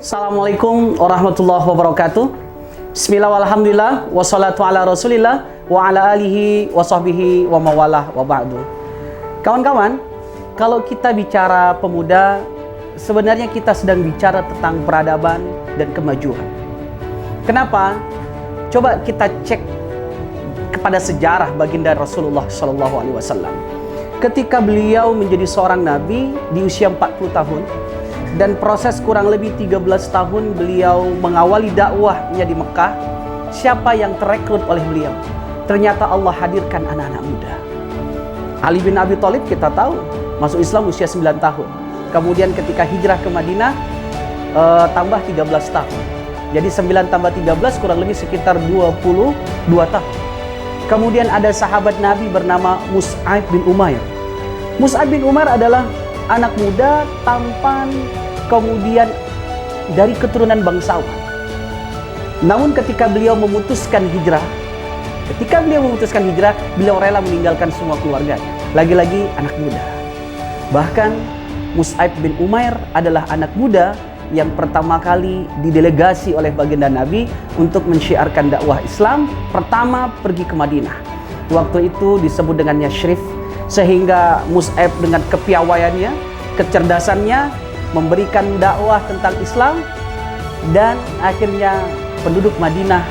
Assalamualaikum warahmatullahi wabarakatuh. Bismillah walhamdulillah wassalatu ala rasulillah wa ala alihi wa sahbihi wa mawalah wa ba'du. Kawan-kawan, kalau kita bicara pemuda, sebenarnya kita sedang bicara tentang peradaban dan kemajuan. Kenapa? Coba kita cek kepada sejarah baginda Rasulullah SAW. Ketika beliau menjadi seorang nabi di usia 40 tahun, dan proses kurang lebih 13 tahun beliau mengawali dakwahnya di Mekah, siapa yang terekrut oleh beliau? Ternyata Allah hadirkan anak-anak muda. Ali bin Abi Thalib kita tahu masuk Islam usia 9 tahun. Kemudian ketika hijrah ke Madinah tambah 13 tahun. Jadi 9 tambah 13 kurang lebih sekitar 22 tahun. Kemudian ada sahabat Nabi bernama Mus'ab bin Umair. Mus'ab bin Umair adalah anak muda, tampan, kemudian dari keturunan bangsawan. Namun ketika beliau memutuskan hijrah, beliau rela meninggalkan semua keluarganya. Lagi-lagi anak muda. Bahkan Mus'ab bin Umair adalah anak muda yang pertama kali didelegasi oleh baginda Nabi untuk mensyiarkan dakwah Islam, pertama pergi ke Madinah. Waktu itu disebut dengan Yashrib, sehingga Mus'ab dengan kepiawaiannya, kecerdasannya memberikan dakwah tentang Islam, dan akhirnya penduduk Madinah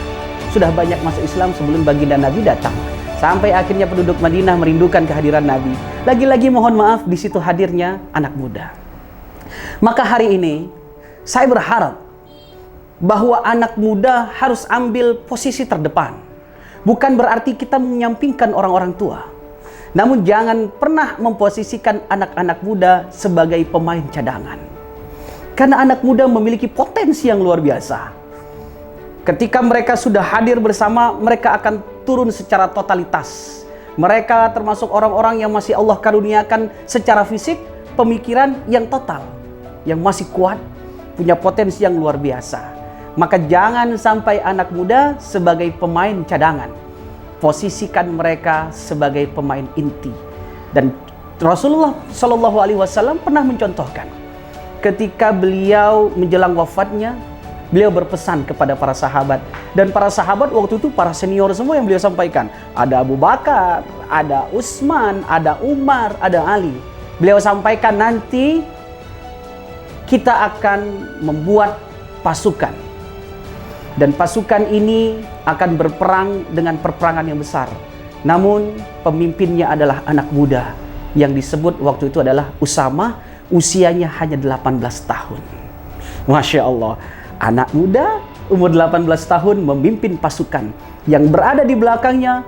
sudah banyak masuk Islam sebelum baginda Nabi datang. Sampai akhirnya penduduk Madinah merindukan kehadiran Nabi. Lagi-lagi mohon maaf, di situ hadirnya anak muda. Maka hari ini saya berharap bahwa anak muda harus ambil posisi terdepan. Bukan berarti kita menyampingkan orang-orang tua. Namun jangan pernah memposisikan anak-anak muda sebagai pemain cadangan. Karena anak muda memiliki potensi yang luar biasa. Ketika mereka sudah hadir bersama, mereka akan turun secara totalitas. Mereka termasuk orang-orang yang masih Allah karuniakan secara fisik, pemikiran yang total, yang masih kuat, punya potensi yang luar biasa. Maka jangan sampai anak muda sebagai pemain cadangan. Posisikan mereka sebagai pemain inti. Dan Rasulullah SAW pernah mencontohkan, ketika beliau menjelang wafatnya, beliau berpesan kepada para sahabat. Dan para sahabat waktu itu para senior semua yang beliau sampaikan. Ada Abu Bakar, ada Utsman, ada Umar, ada Ali. Beliau sampaikan, nanti kita akan membuat pasukan. Dan pasukan ini akan berperang dengan perperangan yang besar. Namun pemimpinnya adalah anak muda yang disebut waktu itu adalah Usama, usianya hanya 18 tahun. Masya Allah, anak muda umur 18 tahun memimpin pasukan. Yang berada di belakangnya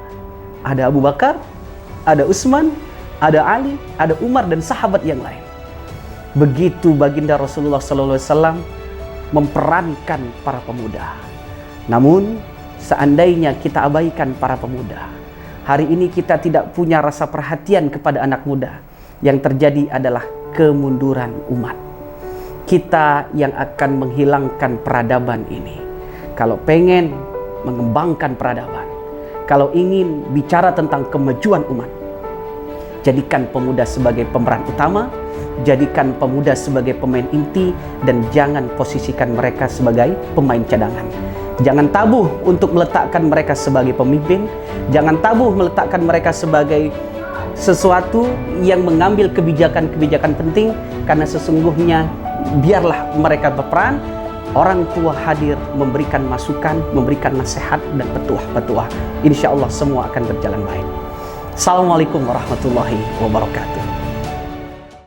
ada Abu Bakar, ada Utsman, ada Ali, ada Umar, dan sahabat yang lain. Begitu baginda Rasulullah SAW memperankan para pemuda. Namun seandainya kita abaikan para pemuda, hari ini kita tidak punya rasa perhatian kepada anak muda, yang terjadi adalah kemunduran umat. Kita yang akan menghilangkan peradaban ini. Kalau pengen mengembangkan peradaban, kalau ingin bicara tentang kemajuan umat, jadikan pemuda sebagai pemeran utama, jadikan pemuda sebagai pemain inti, dan jangan posisikan mereka sebagai pemain cadangan. Jangan tabuh untuk meletakkan mereka sebagai pemimpin. Jangan tabuh meletakkan mereka sebagai sesuatu yang mengambil kebijakan-kebijakan penting. Karena sesungguhnya biarlah mereka berperan, orang tua hadir memberikan masukan, memberikan nasihat dan petuah-petuah. Insya Allah semua akan berjalan baik. Assalamualaikum warahmatullahi wabarakatuh.